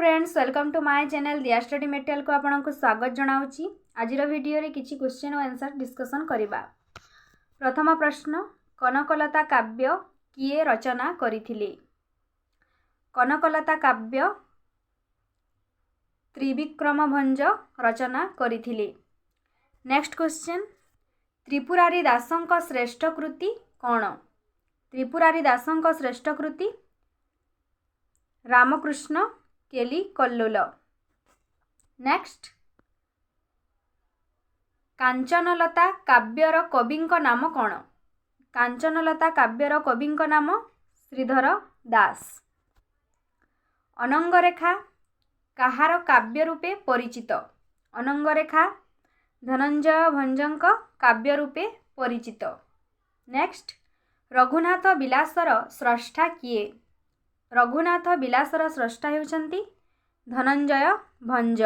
Friends, welcome to my channel Diya study material को आपको स्वागत जनाऊँगी। आज वीडियो रे किछि क्वेश्चन और आंसर डिस्कशन करिबा। प्रथम प्रश्न, कनकलता काव्य किए रचना करिथिले? कनकलता काव्य त्रिविक्रम भंज रचना करिथिले। नेक्स्ट क्वेश्चन, त्रिपुरारी दासंक श्रेष्ठ कृति कौन? त्रिपुरारी दासंक श्रेष्ठ कृति रामकृष्ण केली कल्लोल। नेक्स्ट, कांचनलता काव्यर कविंक नाम कौन? कांचनलता काव्यर कविंक नाम श्रीधर दास। अनंगरेखा कहार काव्य रूपे परिचित? अनंगरेखा धनंजय भंजक काव्य रूपे परिचित। नेक्स्ट, रघुनाथ विलासर स्रष्टा किए? रघुनाथ विलासर स्रष्टा हेउछन्ति धनंजय भंज।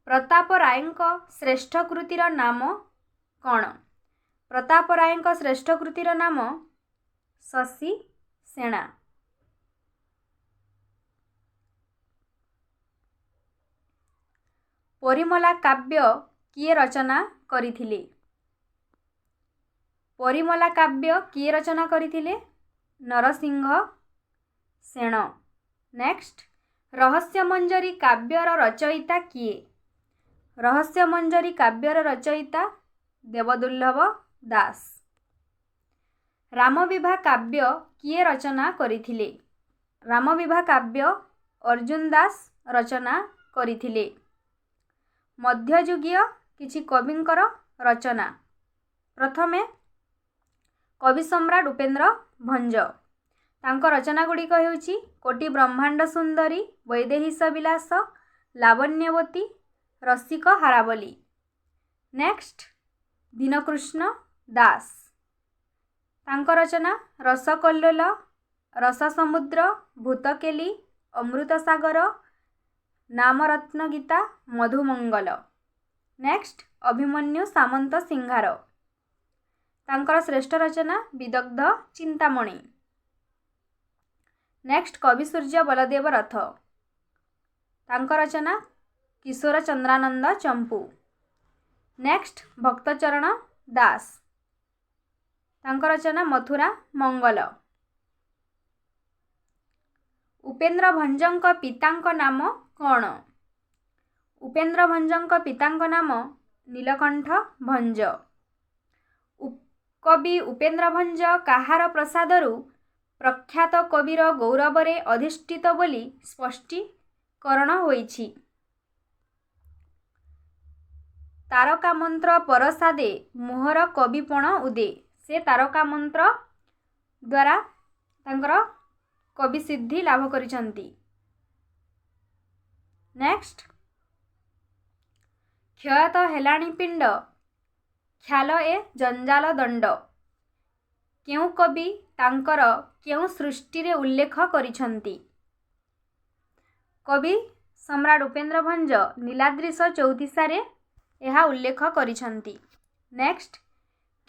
प्रताप रायंक श्रेष्ठ कृतिर नाम कौन? प्रताप रायंक श्रेष्ठ कृतिर नाम शशि सेना। परिमला काव्य किए रचना करिथिले? परिमला काव्य किए रचना करिथिले? नरसिंह सेन। नेक्स्ट, रहस्यमंजरी काव्यर रचयिता किए? रहस्यमंजरी काव्यर रचयिता देवदुर्लभ दास। रामविवाह काव्य किए रचना करिथिले? रामविवाह काव्य अर्जुन दास रचना करिथिले। मध्ययुगीय किछि कविंकर रचना। प्रथमे कवि सम्राट उपेन्द्र भंज। तांको रचना गुड़िक हेउछि कोटि ब्रह्मांड सुंदरी, वैदेहीश विलास, लावण्यवती, रसिक हारावली। नेक्स्ट, दीनकृष्ण दास। तांको रचना रसकल्लोल, रससमुद्र, भूतकेली, अमृतसागर, नामरत्न गीता, मधुमंगल। नेक्स्ट, अभिमन्यु सामंत सिंहार। तांकर श्रेष्ठ रचना विदग्ध चिंतामणि। नेक्स्ट, कवि सूर्य बलदेव रथ। तांकर रचना किशोर चंद्रानंद चंपू। नेक्स्ट, भक्तचरण दास। तांकर रचना मथुरा मंगल। उपेन्द्र भंजक पितांक नाम कौन? उपेन्द्र भंजक पितांक नाम नीलकंठ भंज। कवि उपेन्द्र भंज काहार प्रसादरु प्रख्यात कविर गौरवरे अधिष्ठित बोली स्पष्टीकरण होइछि? तारका मंत्र परसादे मोहर कविपण उदे। से तारका मंत्र द्वारा तांकर कवि सिद्धि लाभ करिसंती। नेक्स्ट, क्षयत हेलाणी पिंड ख्याल ए जंजाल दंड। केउ कवि तांकर केउ सृष्टि रे उल्लेख करिसंती? कवि सम्राट उपेन्द्र भंज नीलाद्रिश चौतीसारे यह उल्लेख करिसंती। नेक्स्ट,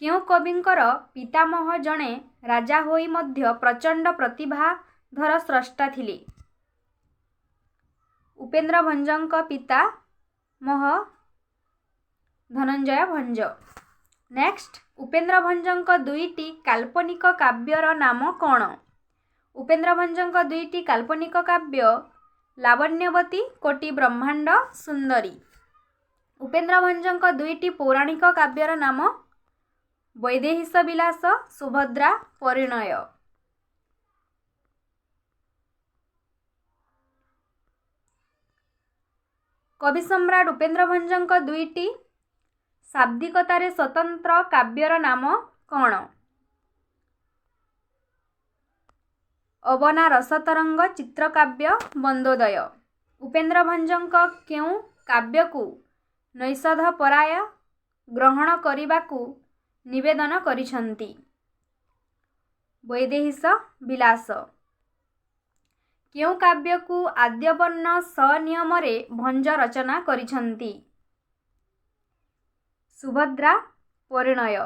केउ कविंकर पितामह जणे राजा होई मध्य प्रचंड प्रतिभाधर स्रष्टा थिले? उपेन्द्र भंजक पिता मह धनंजय भंज। नेक्स्ट, उपेन्द्र भंजक दुईटी काल्पनिक काव्यर नाम कौन? उपेन्द्र भंजक दुईटी काल्पनिक काव्य लावण्यवती, कोटि ब्रह्मांड सुंदरी। उपेन्द्र भंजक दुईटी पौराणिक काव्यर नाम वैदेहीश विलास, सुभद्रा परिणय। कवि सम्राट उपेन्द्र भंजक दुईटी शाब्दिकतारे स्वतंत्र काव्यर नाम कौन? अवना रसतरंग, चित्रकाव्य, बंदोदय। उपेन्द्र भंजक केउ काव्यकु नैषधपराय ग्रहण करिबाकु निवेदन करिसंती? वैदेहीश विलास। केउ काव्यकु आद्यवर्ण सनियमरे भंज रचना करिसंती? सुभद्रा परिणय।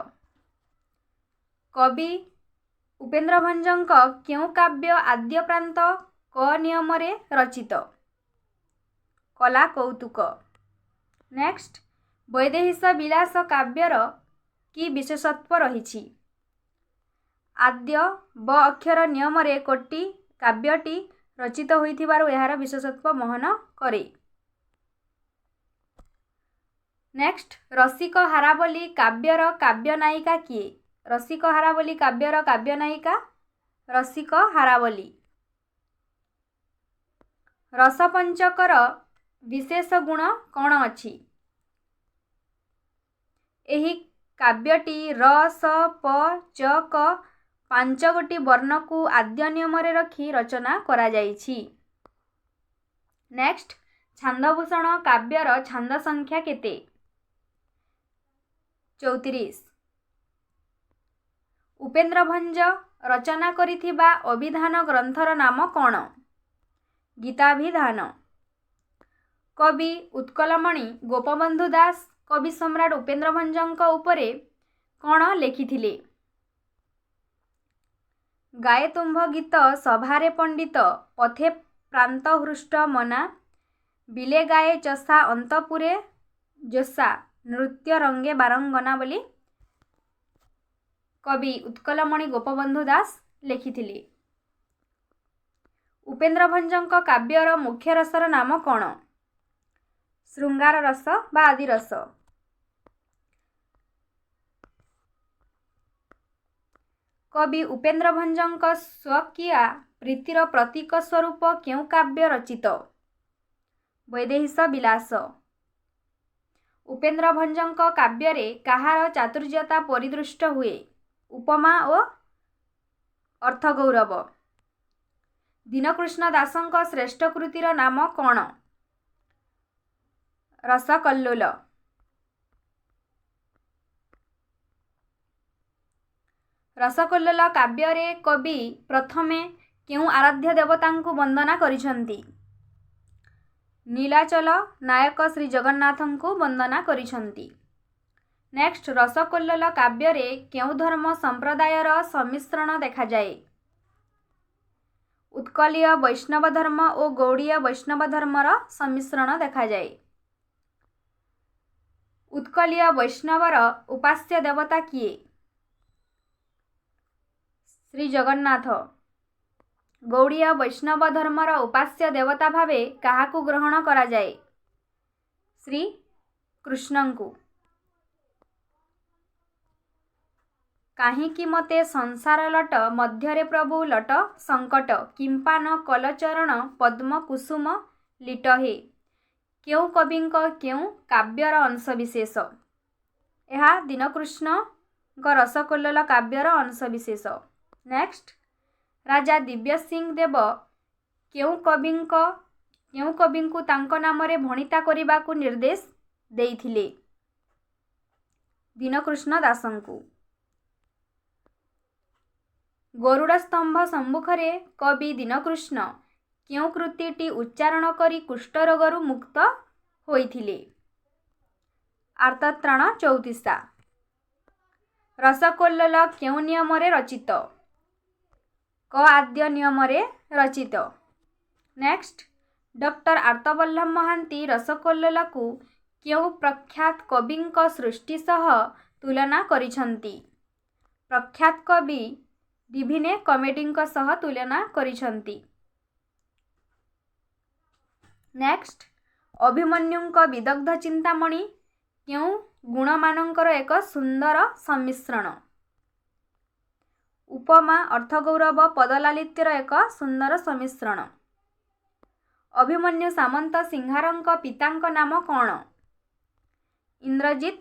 कवि उपेन्द्र भंजक केउ काव्य आद्य प्रांत क नियम रे रचित कला कौतुक। नेक्स्ट वैदेहीश विलास काव्यर की विशेषत्व रही। आद्य ब अक्षर नियम रे कोटी काव्यटी रचित होइथिबारु एहार विशेषत्व वहन करे। नेक्स्ट रसिक हारावली काव्यर काव्य नायिका किए? रसिक हारावली काव्यर काव्य नायिका रसिक हारावली। रसपंचकर विशेष गुण कौन अछि? एही काव्यटी र स प च क 5 गोटी वर्ण को आद्य नियम रे रखी रचना करा जाइछि। नेक्स्ट छांदभूषण काव्यर छांद संख्या केते? 34। उपेन्द्र भंज रचना करिथिबा अभिधान ग्रंथर नाम कौन? गीताभिधान। कवि उत्कलमणि गोपबंधु दास कवि सम्राट उपेन्द्र भंजଙ୍କ उपरे कौन लेखिथिले? गाए तुम्भ गीत सभारे पंडित पथे प्रांत हृष्ट मना बिले गाए चषा अंतपुरे जोसा नृत्य रंगे बारंगना बोली कवि उत्कलमणि गोपबंधु दास लेखिथिले। उपेन्द्र भंजଙ୍କ काव्यर मुख्य रसर नाम कौन? श्रृंगार रस बा आदि रस। कवि उपेन्द्र भंजଙ୍କ स्वकीया प्रीतिर प्रतीक स्वरूप केउ काव्य रचित? वैदेहीश विलास। उपेन्द्र भंजଙ୍କ काव्य काहार चातुर्यता परिदृष्ट हुए? उपमा और अर्थगौरव। दीनकृष्ण दासଙ୍କ श्रेष्ठ कृतिर नाम कौन? रसकल्लोल। रसकल्लोल काव्य रे कवि प्रथमे केउ आराध्य देवता को वंदना करिसंती? नीलाचल नायक श्री जगन्नाथ को वंदना करिसंती। नेक्स्ट रसकल्लोल काव्य रे केउ धर्म संप्रदायर सम्मिश्रण देखा जाए? उत्कलीय वैष्णव धर्म और गौड़ीय वैष्णव धर्मर सम्मिश्रण देखा जाए। उत्कलीय वैष्णवर उपास्य देवता किए? श्री जगन्नाथ। गौड़ीय वैष्णव धर्मर उपास्य देवता भावे काहाकु ग्रहण करा जाए? श्री कृष्णंकु। काहींकि मते संसार लट मध्यरे प्रभु लट संकट किंपान कलचरण पद्म कुसुम लिटहे केउ कविंक केउ काव्यर अंशविशेष? यह दीनकृष्ण रसकल्लोल काव्यर अंशविशेष। नेक्स्ट राजा दिव्य सिंह देव केउ कविंकु तांक नाम रे भणिता करिबाकु निर्देश देइथिले? दीनकृष्ण दासंकु। गरुड़ स्तंभ सम्मुखरे कवि दीनकृष्ण केउ कृतिटी उच्चारण करी कुष्ठ रोगरु मुक्त होइथिले? आर्तत्राण चौतीसा। रसकल्लोल केउ नियम रे रचित? क आद्य नियम रे रचित। नेक्स्ट डॉक्टर आर्तवल्लभ महांती रसकल्लोल को केउ प्रख्यात कविंक सृष्टि सह तुलना करिसंती? प्रख्यात कवि डिभिने कॉमेडींक सह तुलना करिसंती। नेक्स्ट अभिमन्युंक विदग्ध चिंतामणि केउ गुणमानंकर एक सुंदर सम्मिश्रण? उपमा अर्थगौरव पदलालित्यर एक सुंदर सम्मिश्रण। अभिमन्यु सामंत सिंहारंक पितांक नाम कौन? इंद्रजीत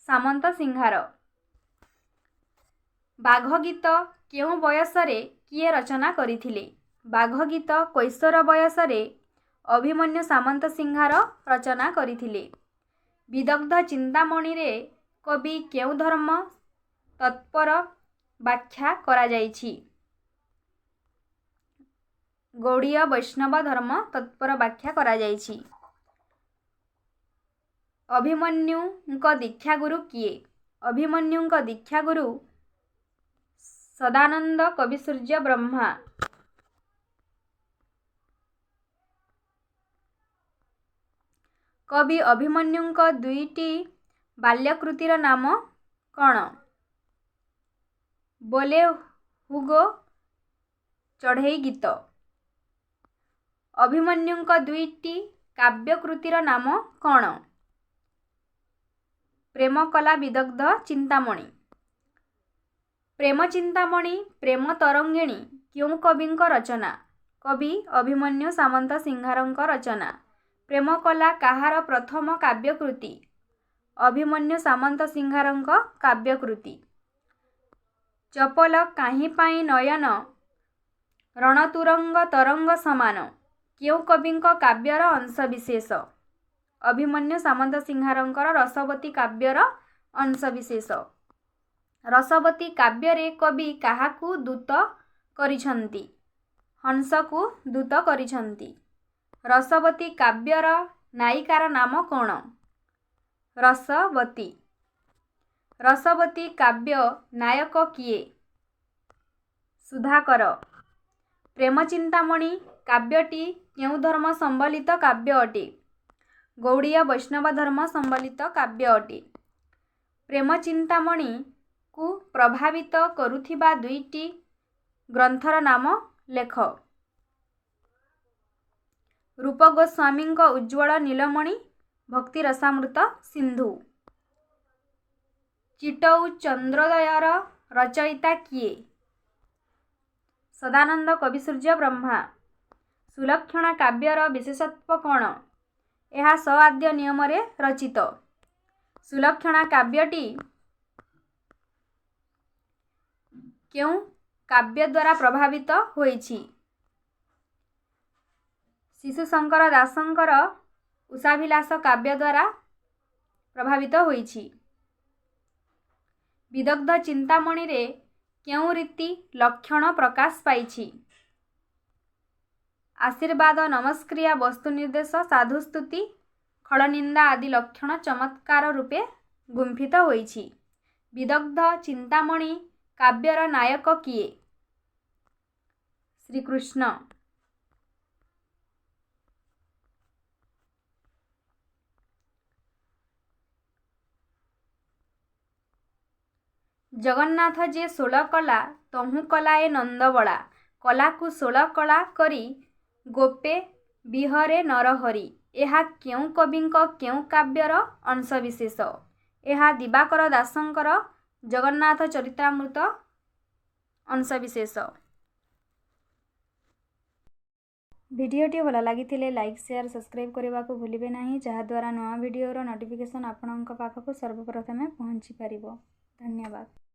सामंत सिंहार। बाघ गीत केउ बयसरे किए रचना करिथिले? बाघ गीत कैशोर बयसरे अभिमन्यु सामंत सिंहार रचना करिथिले। विदग्ध चिंतामणि रे कवि केउ धर्म तत्पर व्याख्या करा जाइछि? गौड़ीय वैष्णव धर्म तत्पर व्याख्या करा जाइछि। अभिमन्युंक दीक्षा गुरु किए? अभिमन्युंक दीक्षा गुरु सदानंद कविसूर्य ब्रह्मा। कवि अभिमन्युଙ୍କ दुईटी बाल्यकृतिर नाम कौन? बोले हुगो चढ़ई गीत। अभिमन्युଙ୍କ दुईटी काव्यकृतिर नाम कौन? प्रेम कला विदग्ध चिंतामणि। प्रेम चिंतामणि प्रेम तरंगिणी क्यों कविंक रचना? कवि अभिमन्यु सामंत सिंहारଙ୍କ रचना। प्रेम कला काहार प्रथम काव्यकृति? अभिमन्यु सामंत सिंहारଙ୍କ काव्यकृति। चपल काहीं पाई नयन रणतुरंग तरंग समान क्यों कविंक काव्यर अंशविशेष? अभिमन्यु सामंत सिंहारଙ୍କର रसवती काव्यर अंशविशेष। रसवती काव्ୟରେ कवि काहाकू दूत करिछंती? हंसकू दूत करिछंती। रसवती काव्यर नायिकार नाम कौन? रसवती। रसवती काव्य नायक किए? सुधाकर। प्रेम चिंतामणि काव्यटी केउं धर्म संबलित काव्य अटे? गौड़ीय वैष्णव धर्म संबलित काव्य अटे। प्रेम चिंतामणि को प्रभावित करुथिबा दुईटी ग्रंथर नाम लेख। रूप गोस्वामीଙ୍କ उज्ज्वल नीलमणि, भक्ति रसामृत सिंधु। चिटऊ चंद्रोदयर रचयिता किए? सदानंद कविसूर्य ब्रह्मा। सुलक्षणा काव्यर विशेषत्व कौन? यह सआद्य नियमरे रचित। सुलक्षणा काव्यटी क्यों काव्य द्वारा प्रभावित होईछि? शिशुशंकर दासंकर उषाभिलाष काव्य द्वारा प्रभावित होईछि। विदग्ध चिंतामणि रे क्यों रीति लक्षण प्रकाश पाइछि? आशीर्वाद, नमस्क्रिया, वस्तु निर्देश, साधुस्तुति, खड़निंदा आदि लक्षण चमत्कार रूपे गुंफित होईछि। विदग्ध चिंतामणि काव्यर नायक किए? श्रीकृष्ण। जगन्नाथ जे 16 कला तहु कलाए नंदबला। कला को 16 कला करी गोपे बिहरे नरहरि। यह क्यों कविंक क्यों काव्यर अंशविशेष? यह दिवाकर दासंकर जगन्नाथ चरित्रामृत अंशविशेष। भिडियोटी भल लगी लाइक शेयर सब्सक्राइब करने को भूलिबे नहीं, जहाद्वारा नवा भिडियोर नोटिफिकेशन आपणक पाखक सर्वप्रथमे पहुँची पारिबो। धन्यवाद।